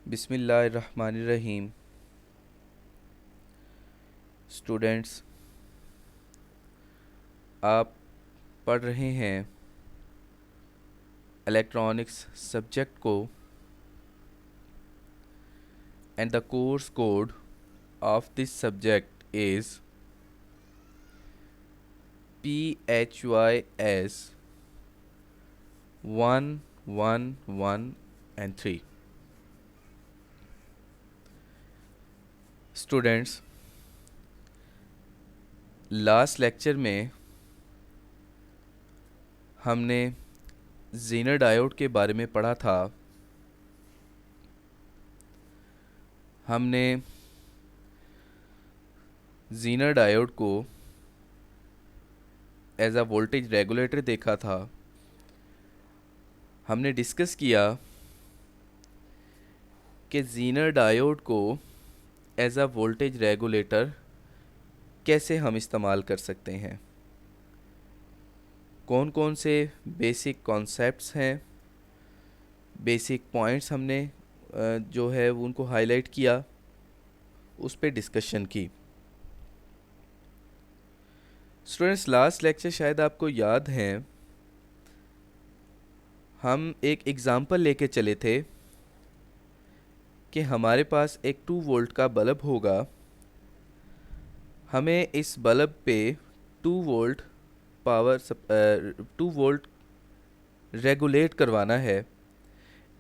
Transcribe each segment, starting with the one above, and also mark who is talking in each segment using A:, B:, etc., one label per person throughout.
A: बिस्मिल्लाहिर्रहमानिर्रहीम। स्टूडेंट्स, आप पढ़ रहे हैं इलेक्ट्रॉनिक्स सब्जेक्ट को and the course code of this subject is PHYS 1, 1, 1 and 3। Students, last lecture में हमने ज़ीनर डायोड के बारे में पढ़ा था। हमने ज़ीनर डायोड को एज अ वोल्टेज रेगुलेटर देखा था। हमने डिस्कस किया कि ज़ीनर डायोड को एज अ वोल्टेज रेगुलेटर कैसे हम इस्तेमाल कर सकते हैं, कौन कौन से बेसिक कॉन्सेप्ट्स हैं, बेसिक पॉइंट्स हमने जो है उनको हाईलाइट किया, उस पे डिस्कशन की। स्टूडेंट्स, लास्ट लेक्चर शायद आपको याद है, हम एक एग्ज़ाम्पल लेके चले थे कि हमारे पास एक 2 वोल्ट का बल्ब होगा। हमें इस बल्ब पे 2 वोल्ट 2 वोल्ट रेगुलेट करवाना है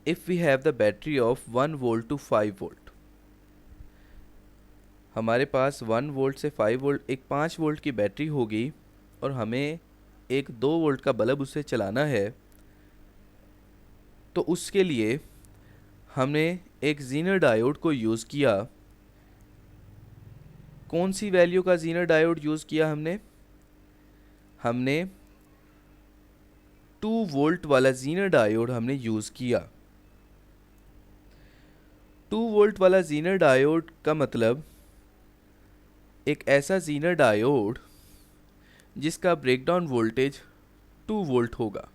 A: if we have the battery of 1 volt to 5 volt. हमारे पास 1 वोल्ट से 5 वोल्ट एक 5 वोल्ट की बैटरी होगी और हमें एक 2 वोल्ट का बल्ब उससे चलाना है। तो उसके लिए हमने एक ज़ीनर डायोड को यूज़ किया। कौन सी वैल्यू का ज़ीनर डायोड यूज़ किया हमने 2 वोल्ट वाला ज़ीनर डायोड हमने यूज़ किया। 2 वोल्ट वाला ज़ीनर डायोड का मतलब एक ऐसा ज़ीनर डायोड जिसका ब्रेकडाउन वोल्टेज 2 वोल्ट होगा।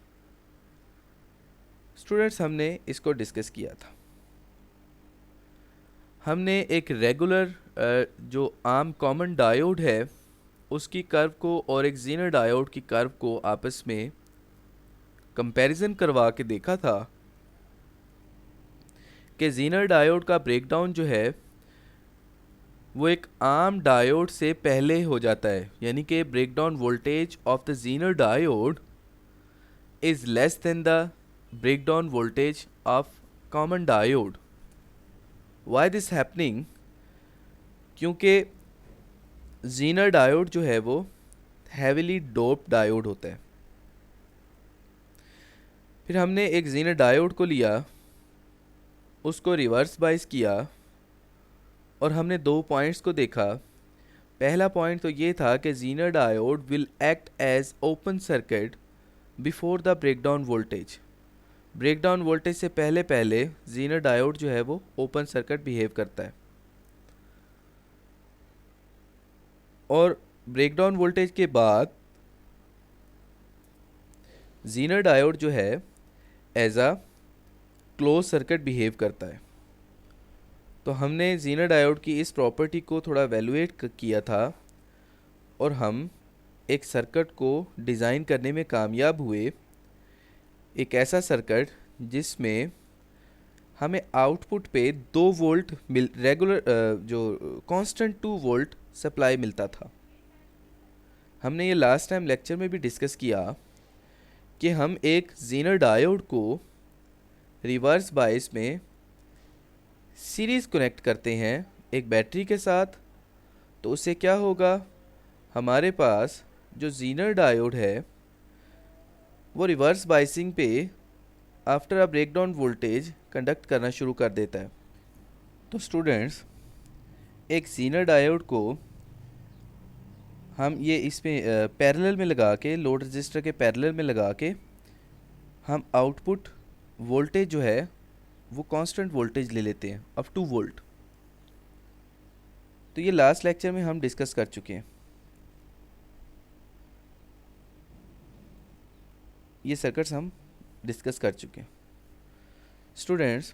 A: स्टूडेंट्स, हमने इसको डिस्कस किया था। हमने एक रेगुलर जो आम कॉमन डायोड है उसकी कर्व को और एक ज़ीनर डायोड की कर्व को आपस में कंपैरिजन करवा के देखा था कि ज़ीनर डायोड का ब्रेकडाउन जो है वो एक आम डायोड से पहले हो जाता है, यानी कि breakdown voltage of the ज़ीनर diode is less than the breakdown voltage of common diode. Why this happening? क्योंकि ज़ीनर डायोड जो है वो हैविली डोप डायोड होता है। फिर हमने एक ज़ीनर डायोड को लिया, उसको रिवर्स बाइस किया और हमने 2 पॉइंट्स को देखा। पहला पॉइंट तो ये था कि zener diode will act as open circuit before the breakdown voltage. Breakdown voltage से पहले पहले ज़ीनर डायोड जो है वो ओपन सर्किट बिहेव करता है, और ब्रेकडाउन वोल्टेज के बाद ज़ीनर डायोड जो है as a close circuit behave करता है। तो हमने ज़ीनर डायोड की इस प्रॉपर्टी को थोड़ा वैल्यूएट किया था और हम एक सर्किट को डिज़ाइन करने में कामयाब हुए। एक ऐसा सर्किट जिसमें हमें आउटपुट पे 2 वोल्ट रेगुलर जो कांस्टेंट 2 वोल्ट सप्लाई मिलता था। हमने ये लास्ट टाइम लेक्चर में भी डिस्कस किया कि हम एक ज़ीनर डायोड को रिवर्स बायस में सीरीज़ कनेक्ट करते हैं एक बैटरी के साथ। तो उससे क्या होगा, हमारे पास जो ज़ीनर डायोड है वो रिवर्स बाइसिंग पे after a breakdown voltage conduct करना शुरू कर देता है। तो स्टूडेंट्स, एक ज़ीनर डायोड को हम ये इसमें पैरेलल में लगा के, लोड रजिस्टर के पैरेलल में लगा के हम आउटपुट वोल्टेज जो है वो कांस्टेंट वोल्टेज ले लेते हैं अप टू वोल्ट। तो ये लास्ट लेक्चर में हम डिस्कस कर चुके हैं। ये सर्किट्स हम डिस्कस कर चुके हैं। स्टूडेंट्स,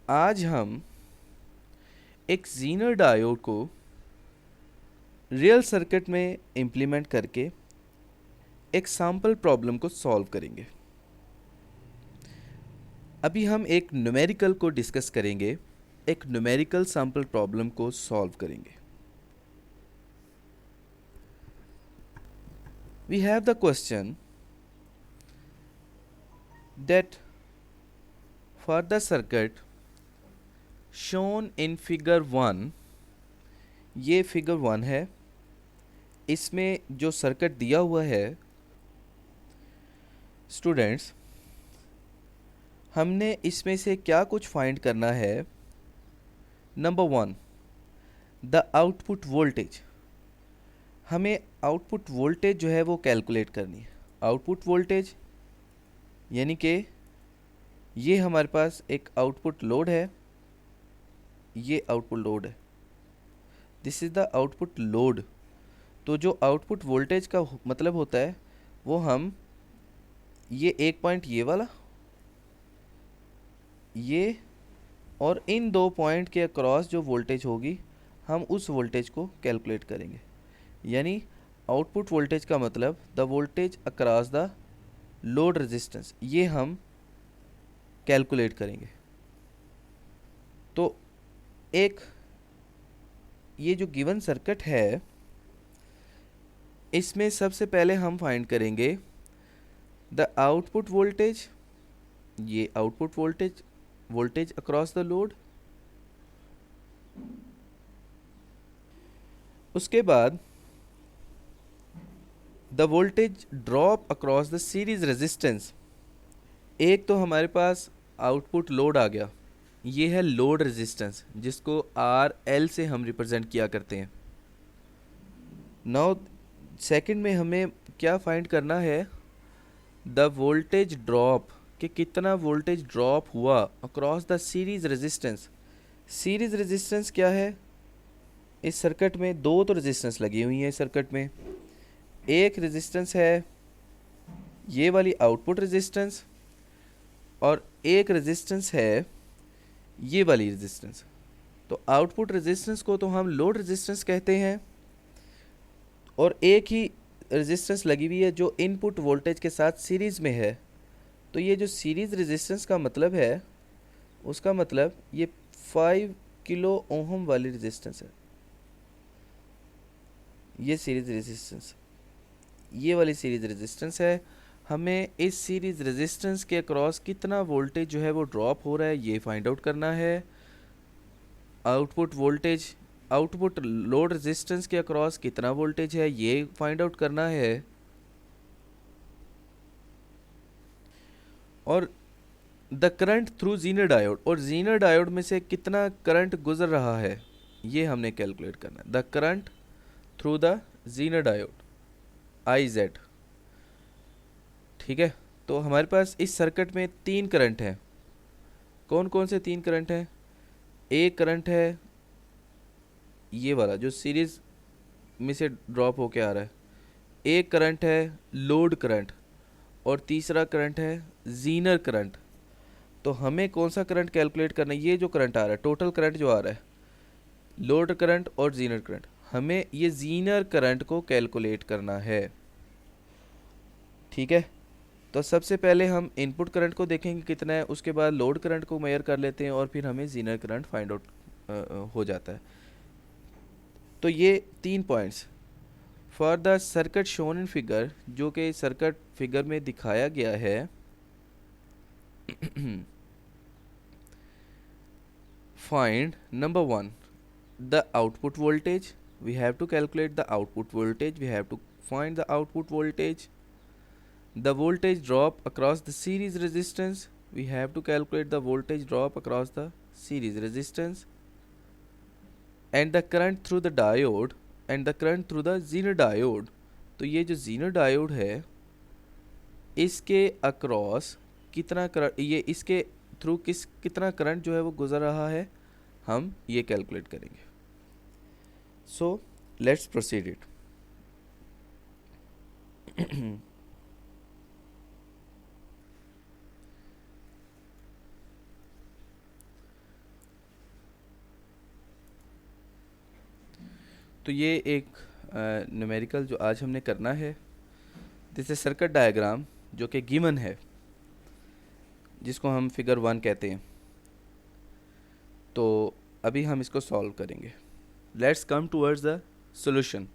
A: आज हम एक ज़ीनर डायोड को रियल सर्किट में इम्प्लीमेंट करके एक सैम्पल प्रॉब्लम को सॉल्व करेंगे। अभी हम एक न्यूमेरिकल को डिस्कस करेंगे, एक न्यूमेरिकल सैम्पल प्रॉब्लम को सॉल्व करेंगे। We have the question that for the circuit shown in figure 1, ये फिगर 1 है, इसमें जो सर्किट दिया हुआ है स्टूडेंट्स, हमने इसमें से क्या कुछ फाइंड करना है। नंबर 1, द आउटपुट वोल्टेज, हमें आउटपुट वोल्टेज जो है वो कैलकुलेट करनी है। आउटपुट वोल्टेज यानी कि ये हमारे पास एक आउटपुट लोड है, ये आउटपुट लोड है, this is the output load. तो जो आउटपुट वोल्टेज का मतलब होता है वो हम ये एक पॉइंट ये वाला, ये और इन दो पॉइंट के अक्रॉस जो वोल्टेज होगी हम उस वोल्टेज को कैलकुलेट करेंगे। यानी आउटपुट वोल्टेज का मतलब the voltage across the load resistance, ये हम कैलकुलेट करेंगे। तो एक ये जो गिवन सर्किट है इसमें सबसे पहले हम फाइंड करेंगे द आउटपुट वोल्टेज, ये output voltage across the load. उसके बाद the voltage drop across the series resistance. एक तो हमारे पास आउटपुट लोड आ गया, ये है लोड रेजिस्टेंस जिसको RL से हम रिप्रेजेंट किया करते हैं। नाउ सेकंड में हमें क्या फाइंड करना है, द वोल्टेज ड्रॉप, कि कितना वोल्टेज ड्रॉप हुआ across the series resistance. Series resistance क्या है, इस सर्किट में दो तो रेजिस्टेंस लगी हुई है। इस सर्किट में एक रेजिस्टेंस है ये वाली आउटपुट रेजिस्टेंस और एक रेजिस्टेंस है ये वाली रेजिस्टेंस। तो आउटपुट रेजिस्टेंस को तो हम लोड रेजिस्टेंस कहते हैं और एक ही रेजिस्टेंस लगी हुई है जो इनपुट वोल्टेज के साथ सीरीज में है। तो ये जो सीरीज रेजिस्टेंस का मतलब है, उसका मतलब ये 5 किलो ओहम वाली रेजिस्टेंस है। ये सीरीज रेजिस्टेंस, ये वाली सीरीज रेजिस्टेंस है। हमें इस सीरीज रेजिस्टेंस के अक्रॉस कितना वोल्टेज जो है वो ड्रॉप हो रहा है ये फाइंड आउट करना है। Output voltage, output load resistance के अक्रॉस कितना वोल्टेज है ये फाइंड आउट करना है। और द करंट थ्रू ज़ीनर डायोड, और ज़ीनर डायोड में से कितना करंट गुजर रहा है ये हमने कैलकुलेट करना है। The current through the ज़ीनर diode IZ, ठीक है। तो हमारे पास इस सर्किट में 3 करंट हैं। कौन कौन से 3 करंट हैं, एक करंट है ये वाला जो सीरीज में से ड्रॉप होके आ रहा है, एक करंट है लोड करंट और तीसरा करंट है ज़ीनर करंट। तो हमें कौन सा करंट कैलकुलेट करना है, ये जो करंट आ रहा है, टोटल करंट जो आ रहा है, लोड करंट और ज़ीनर करंट, हमें ये ज़ीनर करंट को कैलकुलेट करना है, ठीक है। तो सबसे पहले हम इनपुट करंट को देखेंगे कितना है, उसके बाद लोड करंट को मेजर कर लेते हैं और फिर हमें ज़ीनर करंट फाइंड आउट हो जाता है। तो ये 3 points for the circuit shown in figure, जो कि सर्किट फिगर में दिखाया गया है। Find number 1 the output voltage, we have to calculate the output voltage, we have to find the output voltage. The voltage drop across the series resistance, we have to calculate the voltage drop across the series resistance. And the current through the diode and the current through the Zener diode. तो ये जो Zener diode है इसके across कितना current, ये इसके through कितना current जो है वो गुजर रहा है हम ये कैलकुलेट करेंगे। So let's proceed it. तो ये एक न्यूमेरिकल जो आज हमने करना है, दिस इज सर्किट डायग्राम जो कि गिवन है, जिसको हम फिगर 1 कहते हैं। तो अभी हम इसको सॉल्व करेंगे। Let's come towards the solution.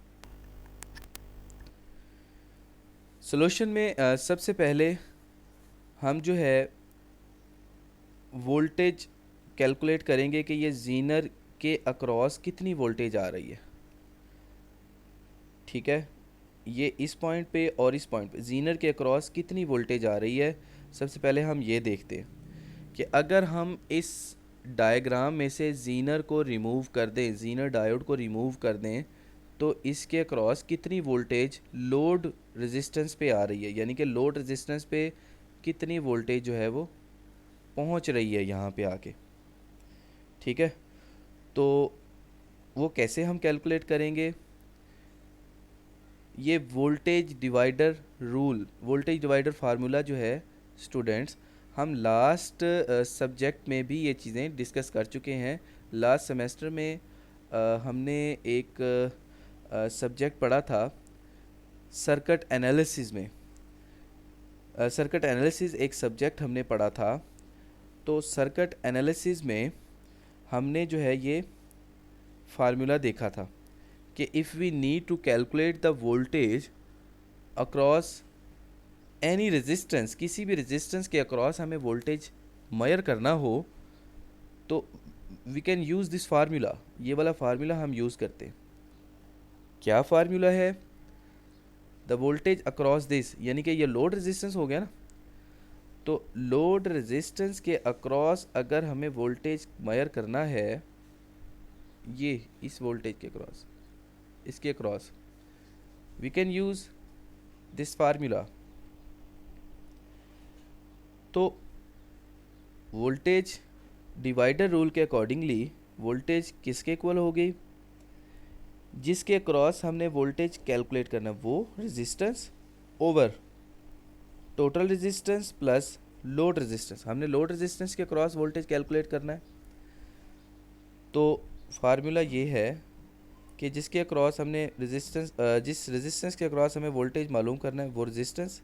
A: Solution में सबसे पहले हम जो है वोल्टेज कैलकुलेट करेंगे कि ये जीनर के अक्रॉस कितनी वोल्टेज आ रही है। ठीक है, ये इस पॉइंट पे और इस पॉइंट पे जीनर के अक्रॉस कितनी वोल्टेज आ रही है। सबसे पहले हम ये देखते हैं कि अगर हम इस डायग्राम में से जीनर को रिमूव कर दें, जीनर डायोड को रिमूव कर दें, तो इसके अक्रॉस कितनी वोल्टेज लोड रेजिस्टेंस पे आ रही है, यानी कि लोड रेजिस्टेंस पे कितनी वोल्टेज जो है वो पहुंच रही है यहाँ पे आके। ठीक है, तो वो कैसे हम कैलकुलेट करेंगे। ये voltage divider rule, voltage divider formula जो है स्टूडेंट्स, हम लास्ट सब्जेक्ट में भी ये चीज़ें डिस्कस कर चुके हैं। लास्ट सेमेस्टर में हमने एक सब्जेक्ट पढ़ा था सर्किट एनालिसिस में। सर्किट एनालिसिस एक सब्जेक्ट हमने पढ़ा था। तो सर्किट एनालिसिस में हमने जो है ये फार्मूला देखा था कि if we need to calculate the voltage across any resistance, किसी भी रेजिस्टेंस के अक्रॉस हमें वोल्टेज मेजर करना हो, तो we can use this formula. ये वाला फार्मूला हम यूज़ करते हैं। क्या फार्मूला है, द वोल्टेज अक्रॉस दिस, यानी कि ये लोड रेजिस्टेंस हो गया ना, तो लोड रेजिस्टेंस के अक्रॉस अगर हमें वोल्टेज मेजर करना है, ये इस वोल्टेज के अक्रॉस, इसके across, we can use this formula. तो वोल्टेज डिवाइडर रूल के अकॉर्डिंगली वोल्टेज किसके इक्वल होगी, जिसके अक्रॉस हमने वोल्टेज कैलकुलेट करना है, वो resistance over total resistance plus load resistance. हमने लोड रेजिस्टेंस के अक्रॉस वोल्टेज कैलकुलेट करना है। तो फार्मूला ये है कि जिसके अक्रॉस हमने रेजिस्टेंस, जिस रेजिस्टेंस के अक्रॉस हमें वोल्टेज मालूम करना है, वो resistance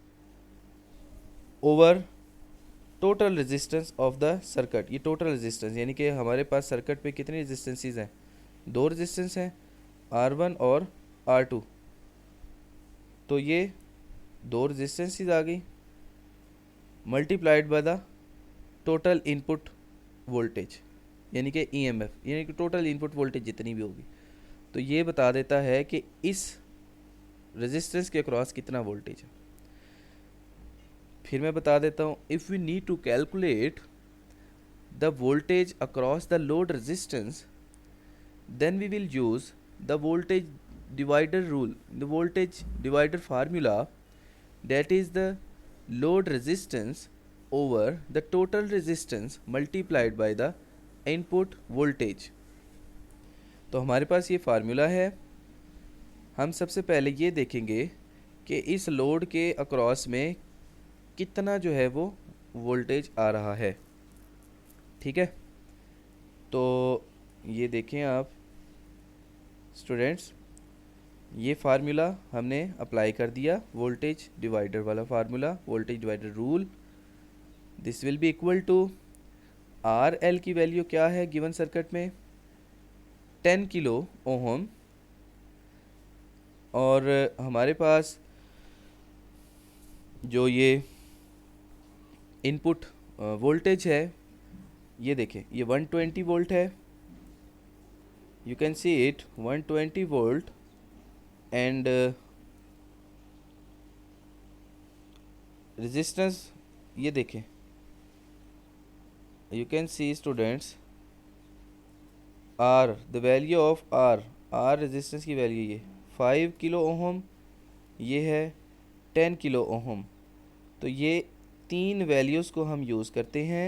A: over total resistance of the circuit. ये टोटल रेजिस्टेंस, यानी कि हमारे पास सर्किट पे कितनी रेजिस्टेंसेस हैं, दो रेजिस्टेंस हैं, R1 और R2। तो ये दो रेजिस्टेंसेस आ गई multiplied by the total input voltage, यानी कि EMF, यानी कि टोटल इनपुट वोल्टेज जितनी भी होगी। तो ये बता देता है कि इस रेजिस्टेंस के अक्रॉस कितना वोल्टेज है। फिर मैं बता देता हूँ, if we need to calculate the voltage across the load resistance, then we will use the voltage divider rule, the voltage divider formula, that is the load resistance over the total resistance multiplied by the input voltage। तो हमारे पास ये formula है। हम सबसे पहले ये देखेंगे कि इस लोड के अक्रॉस में कितना जो है वो वोल्टेज आ रहा है। ठीक है, तो ये देखें आप स्टूडेंट्स, ये फार्मूला हमने अप्लाई कर दिया, वोल्टेज डिवाइडर वाला formula, voltage divider rule. This will be equal to RL की वैल्यू क्या है गिवन सर्किट में, 10 किलो ओहम, और हमारे पास जो ये इनपुट वोल्टेज है, ये देखें, ये 120 वोल्ट है। You can see it 120 volt, and resistance, ये देखें, you can see students R, the value of R resistance की वैल्यू ये 5 किलो ओहम, ये है 10 किलो ओहम। तो ये तीन वैल्यूज़ को हम यूज़ करते हैं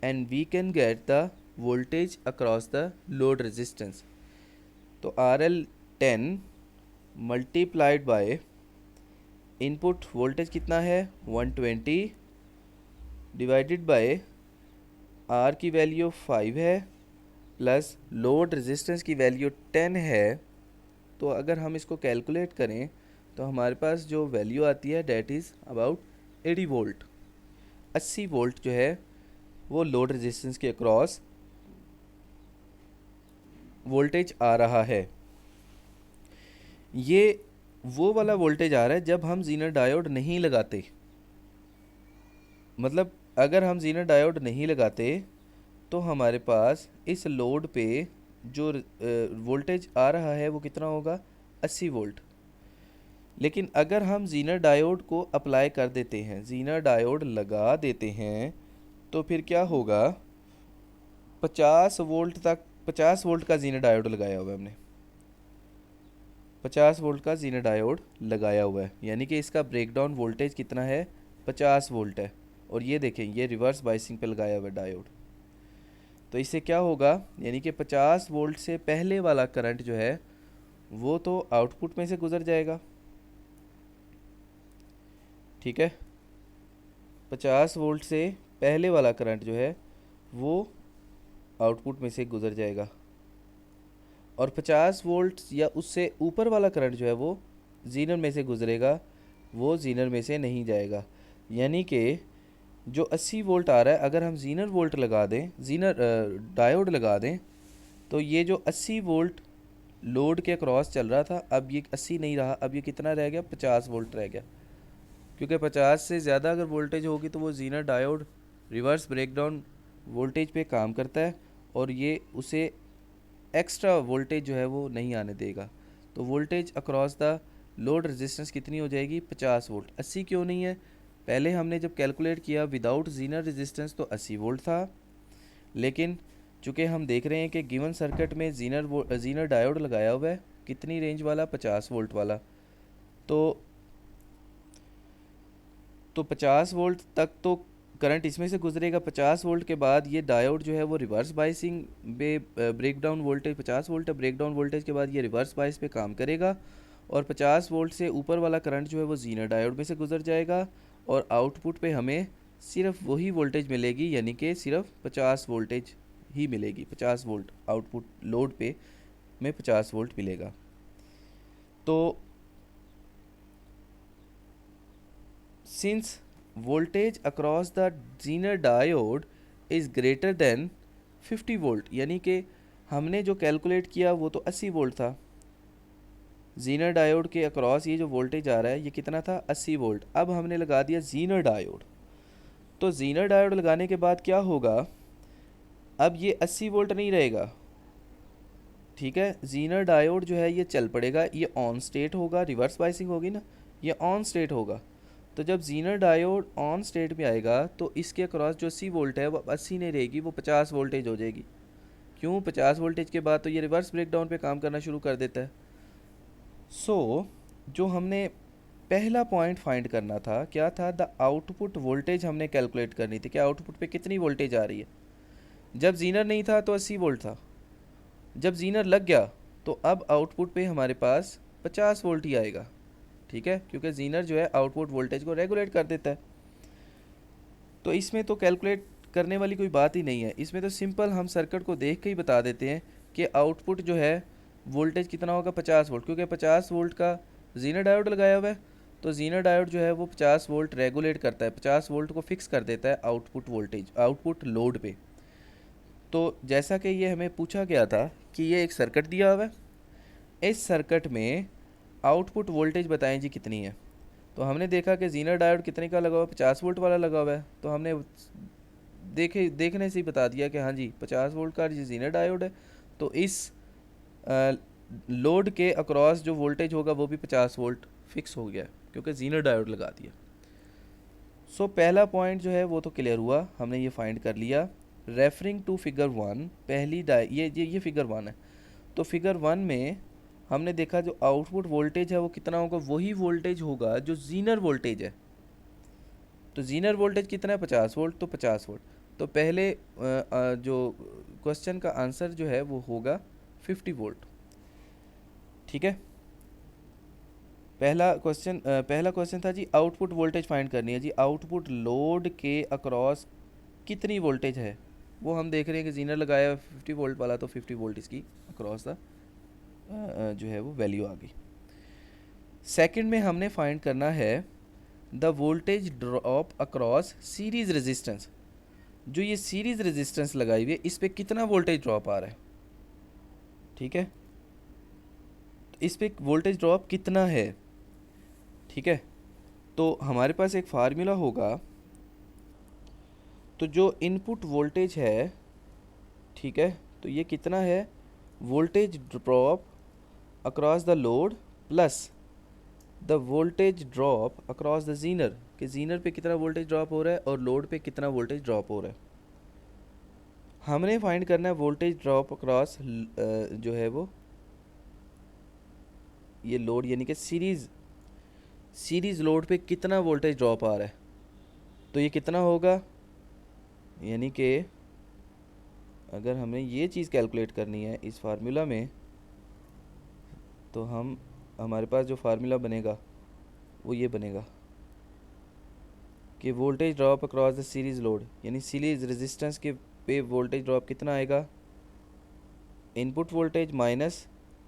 A: and we can get the voltage across the load resistance. तो RL 10 multiplied by input voltage कितना है 120 डिवाइडेड बाय R की वैल्यू 5 है प्लस लोड रेजिस्टेंस की वैल्यू 10 है, तो अगर हम इसको कैलकुलेट करें तो हमारे पास जो वैल्यू आती है that is about 80 volt. 80 volt जो है वो लोड रेजिस्टेंस के अक्रॉस वोल्टेज आ रहा है। ये वो वाला वोल्टेज आ रहा है जब हम जीनर डायोड नहीं लगाते। मतलब अगर हम जीनर डायोड नहीं लगाते तो हमारे पास इस लोड पे जो वोल्टेज आ रहा है वो कितना होगा, 80 वोल्ट। लेकिन अगर हम जीनर डायोड को अप्लाई कर देते हैं, जीनर डायोड लगा देते हैं, तो फिर क्या होगा, 50 वोल्ट तक, 50 वोल्ट का जीनर डायोड लगाया हुआ है हमने, 50 वोल्ट का जीनर डायोड लगाया हुआ है, यानी कि इसका ब्रेकडाउन वोल्टेज कितना है, 50 वोल्ट है। और ये देखें, ये रिवर्स बाइसिंग पे लगाया हुआ है डायोड। तो इससे क्या होगा, यानी कि 50 वोल्ट से पहले वाला करंट जो है वो तो आउटपुट में से गुजर जाएगा, ठीक है। 50 वोल्ट से पहले वाला करंट जो है वो आउटपुट में से गुजर जाएगा, और 50 वोल्ट या उससे ऊपर वाला करंट जो है वो जीनर में से गुजरेगा, वो जीनर में से नहीं जाएगा। यानी कि जो 80 वोल्ट आ रहा है, अगर हम जीनर वोल्ट लगा दें, जीनर डायोड लगा दें, तो ये जो 80 वोल्ट लोड के क्रॉस चल रहा था, अब ये 80 नहीं रहा, अब ये कितना रह गया, 50 वोल्ट रह गया। क्योंकि 50 से ज़्यादा अगर वोल्टेज होगी तो वो Zener diode reverse breakdown voltage पे काम करता है, और ये उसे एक्स्ट्रा वोल्टेज जो है वो नहीं आने देगा। तो voltage across the load resistance कितनी हो जाएगी, 50 वोल्ट। 80 क्यों नहीं है, पहले हमने जब कैलकुलेट किया विदाउट जीनर रेजिस्टेंस तो 80 वोल्ट था, लेकिन चूँकि हम देख रहे हैं कि गिवन सर्किट में जीनर डायोड लगाया हुआ है, कितनी रेंज वाला, 50 वोल्ट वाला। तो 50 वोल्ट तक तो करंट इसमें से गुजरेगा। 50 वोल्ट के बाद ये डायोड जो है वो रिवर्स बाइसिंग पे ब्रेकडाउन वोल्टेज 50 वोल्ट है, ब्रेकडाउन वोल्टेज के बाद ये रिवर्स बाइस पे काम करेगा, और 50 वोल्ट से ऊपर वाला करंट जो है वो जीनर डायोड में से गुजर जाएगा, और आउटपुट पे हमें सिर्फ वही वोल्टेज मिलेगी, यानी कि सिर्फ 50 वोल्टेज ही मिलेगी। 50 वोल्ट आउटपुट लोड पे में 50 वोल्ट मिलेगा। तो since voltage across the zener diode is greater than 50 volt, यानी कि हमने जो कैलकुलेट किया वो तो 80 वोल्ट था, जीनर डायोड के अक्रॉस ये जो वोल्टेज आ रहा है ये कितना था, 80 वोल्ट। अब हमने लगा दिया जीनर डायोड, तो जीनर डायोड लगाने के बाद क्या होगा, अब ये 80 वोल्ट नहीं रहेगा, ठीक है। जीनर डायोड जो है ये चल पड़ेगा, ये ऑन स्टेट होगा, रिवर्स बाइसिंग होगी ना, ये ऑन स्टेट होगा। तो जब जीनर डायोड ऑन स्टेट में आएगा तो इसके अक्रॉस जो 80 वोल्ट है वो 80 नहीं रहेगी, वो 50 वोल्टेज हो जाएगी। क्यों, 50 वोल्टेज के बाद तो ये रिवर्स ब्रेकडाउन पे काम करना शुरू कर देता है। जो हमने पहला पॉइंट फाइंड करना था क्या था, द आउटपुट वोल्टेज हमने कैलकुलेट करनी थी कि आउटपुट पे कितनी वोल्टेज आ रही है। जब जीनर नहीं था तो 80 वोल्ट था, जब जीनर लग गया तो अब आउटपुट पे हमारे पास 50 वोल्ट ही आएगा, ठीक है, क्योंकि जीनर जो है आउटपुट वोल्टेज को रेगुलेट कर देता है। तो इसमें तो कैलकुलेट करने वाली कोई बात ही नहीं है, इसमें तो सिंपल हम सर्किट को देख के ही बता देते हैं कि आउटपुट जो है वोल्टेज कितना होगा, 50 वोल्ट, क्योंकि 50 वोल्ट का जीनर डायोड लगाया हुआ है, तो जीनर डायोड जो है वो 50 वोल्ट रेगुलेट करता है, 50 वोल्ट को फिक्स कर देता है आउटपुट वोल्टेज, आउटपुट लोड पे। तो जैसा कि ये हमें पूछा गया था कि ये एक सर्किट दिया हुआ है, इस सर्किट में आउटपुट वोल्टेज बताएं जी कितनी है। तो हमने देखा कि जीनर डायोड कितने का लगा हुआ है, 50 वोल्ट वाला लगा हुआ है, तो हमने देखने से ही बता दिया कि हाँ जी 50 वोल्ट का जी जीनर डायोड है, तो इस लोड के अक्रॉस जो वोल्टेज होगा वो भी 50 वोल्ट फिक्स हो गया क्योंकि जीनर डायोड लगा दिया। पहला पॉइंट जो है वो तो क्लियर हुआ, हमने ये फाइंड कर लिया। रेफरिंग टू फिगर 1, पहली ये फिगर 1 है, तो फिगर 1 में हमने देखा जो आउटपुट वोल्टेज है वो कितना होगा, वही वोल्टेज होगा जो जीनर वोल्टेज है। तो जीनर वोल्टेज कितना है, 50 वोल्ट, तो 50 वोल्ट। तो पहले जो क्वेश्चन का आंसर जो है वो होगा 50 वोल्ट, ठीक है। पहला क्वेश्चन था जी आउटपुट वोल्टेज फाइंड करनी है जी, आउटपुट लोड के अक्रॉस कितनी वोल्टेज है, वो हम देख रहे हैं कि जीनर लगाया है 50 वोल्ट वाला, तो 50 वोल्ट इसकी अक्रॉस था। जो है वो वैल्यू आ गई। सेकंड में हमने फाइंड करना है the voltage drop across series resistance. जो ये सीरीज रेजिस्टेंस लगाई हुई है इस पे कितना वोल्टेज ड्रॉप आ रहा है, ठीक है, इस पे वोल्टेज ड्रॉप कितना है, ठीक है। तो हमारे पास एक फार्मूला होगा, तो जो इनपुट वोल्टेज है, ठीक है, तो ये कितना है, voltage drop across the load plus the voltage drop across the Zener, कि जीनर पे कितना वोल्टेज ड्रॉप हो रहा है और लोड पे कितना वोल्टेज ड्रॉप हो रहा है। हमने फाइंड करना है वोल्टेज ड्रॉप अक्रॉस जो है वो ये लोड, यानी कि सीरीज लोड पे कितना वोल्टेज ड्रॉप आ रहा है। तो ये कितना होगा, यानी कि अगर हमें ये चीज़ कैलकुलेट करनी है इस फार्मूला में, तो हमारे पास जो फार्मूला बनेगा वो ये बनेगा कि voltage drop across the series load, यानी सीरीज रेजिस्टेंस के पे वोल्टेज ड्रॉप कितना आएगा, इनपुट वोल्टेज माइनस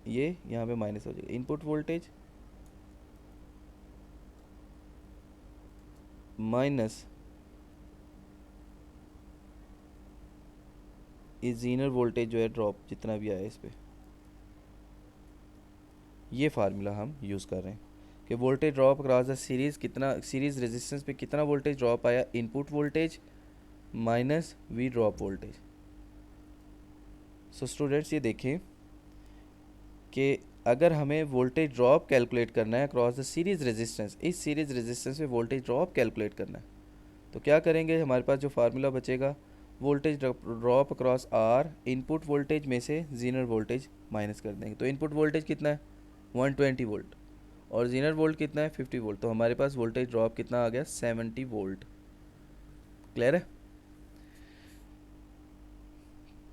A: ये यहाँ पे माइनस हो जाएगा, इनपुट वोल्टेज माइनस ये जीनर वोल्टेज जो है ड्रॉप जितना भी आया इस पे, ये फार्मूला हम यूज़ कर रहे हैं कि voltage drop across the series कितना, सीरीज़ रेजिस्टेंस पे कितना वोल्टेज ड्रॉप आया, input voltage minus V drop voltage. So students ये देखें कि अगर हमें वोल्टेज ड्रॉप कैलकुलेट करना है अक्रॉस द सीरीज़ रेजिस्टेंस, इस सीरीज़ रेजिस्टेंस में वोल्टेज ड्रॉप कैलकुलेट करना है, तो क्या करेंगे, हमारे पास जो फार्मूला बचेगा voltage drop across R, input voltage में से जीनर वोल्टेज माइनस कर देंगे। तो इनपुट वोल्टेज कितना है 120 वोल्ट और जीनर वोल्ट कितना है 50 वोल्ट, तो हमारे पास वोल्टेज ड्रॉप कितना आ गया 70 वोल्ट। क्लियर है।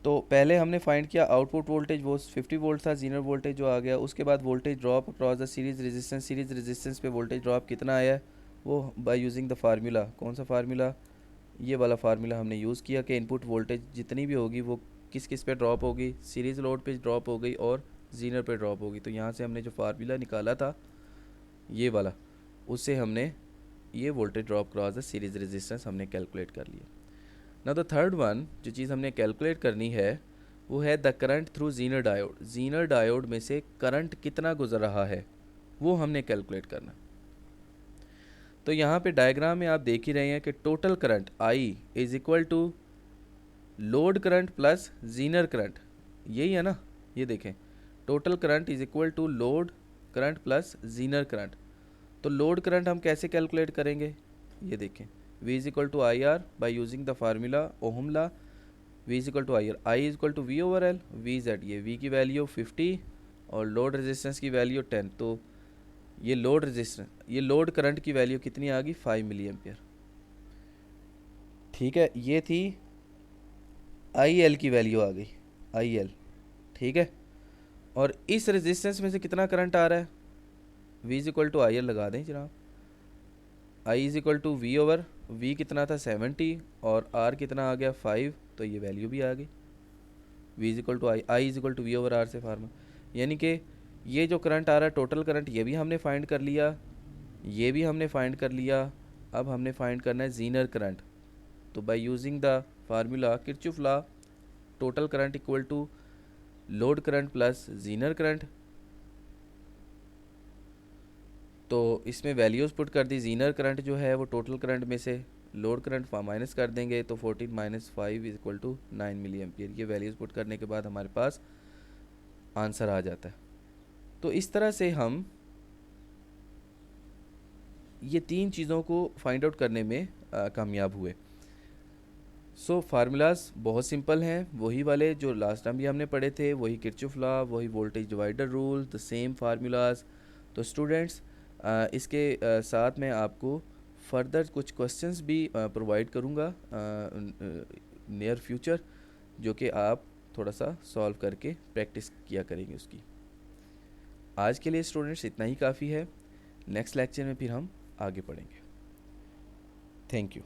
A: तो पहले हमने फाइंड किया आउटपुट वोल्टेज वो 50 वोल्ट था, जीनर वोल्टेज जो आ गया, उसके बाद voltage drop across the series resistance पे वोल्टेज ड्रॉप कितना आया है वो बाय यूजिंग द फार्मूला, कौन सा फार्मूला, ये वाला फार्मूला हमने यूज़ किया कि इनपुट वोल्टेज जितनी भी होगी वो किस किस पे ड्रॉप होगी, सीरीज़ लोड पे ड्रॉप हो गई और जीनर पे ड्रॉप होगी। तो यहाँ से हमने जो फार्मूला निकाला था ये वाला, उससे हमने ये voltage drop cross the series resistance हमने कैलकुलेट कर लिया। ना द थर्ड वन जो चीज़ हमने कैलकुलेट करनी है वो है the current through Zener diode, Zener diode में से करंट कितना गुजर रहा है वो हमने कैलकुलेट करना। तो यहाँ पे डायग्राम में आप देख ही रहे हैं कि total current I is equal to load current plus zener current, यही है ना, ये देखें total current is equal to load current plus zener current. तो लोड करंट हम कैसे कैलकुलेट करेंगे, ये देखें V is equal to I R by using the formula ohm law, V is equal to I R, I is equal to V over L, V Z, ये V की value 50 और load resistance की value 10। तो ये load resistance, ये load current की value कितनी आ गई 5 मिली एम्पियर, ठीक है। ये थी आई एल की वैल्यू आ गई आई एल, ठीक है। और इस रेजिस्टेंस में से कितना करंट आ रहा है, V is equal to I L लगा दें जनाब, I is equal to V over, V कितना था 70 और आर कितना आ गया 5, तो ये वैल्यू भी आ गई V is equal to I is equal to V over R से फार्मा, यानी कि ये जो करंट आ रहा है टोटल करंट ये भी हमने फाइंड कर लिया, ये भी हमने फाइंड कर लिया। अब हमने फाइंड करना है जीनर करंट, तो by using the formula Kirchhoff law total current equal to load current plus zener current. तो इसमें वैल्यूज़ पुट कर दी, जीनर करंट जो है वो टोटल करंट में से लोड करंट माइनस कर देंगे, तो 14 minus 5 is equal to 9 milli ampere. ये वैल्यूज़ पुट करने के बाद हमारे पास आंसर आ जाता है। तो इस तरह से हम ये तीन चीज़ों को फाइंड आउट करने में कामयाब हुए। सो फार्मूलाज बहुत सिंपल हैं, वही वाले जो लास्ट टाइम भी हमने पढ़े थे, वही किरचॉफ लॉ, वही voltage divider rule, the same formulas. तो स्टूडेंट्स इसके साथ मैं आपको फर्दर कुछ क्वेश्चंस भी प्रोवाइड करूँगा नियर फ्यूचर, जो कि आप थोड़ा सा सॉल्व करके प्रैक्टिस किया करेंगे उसकी। आज के लिए स्टूडेंट्स इतना ही काफ़ी है, नेक्स्ट लेक्चर में फिर हम आगे पढ़ेंगे। Thank you.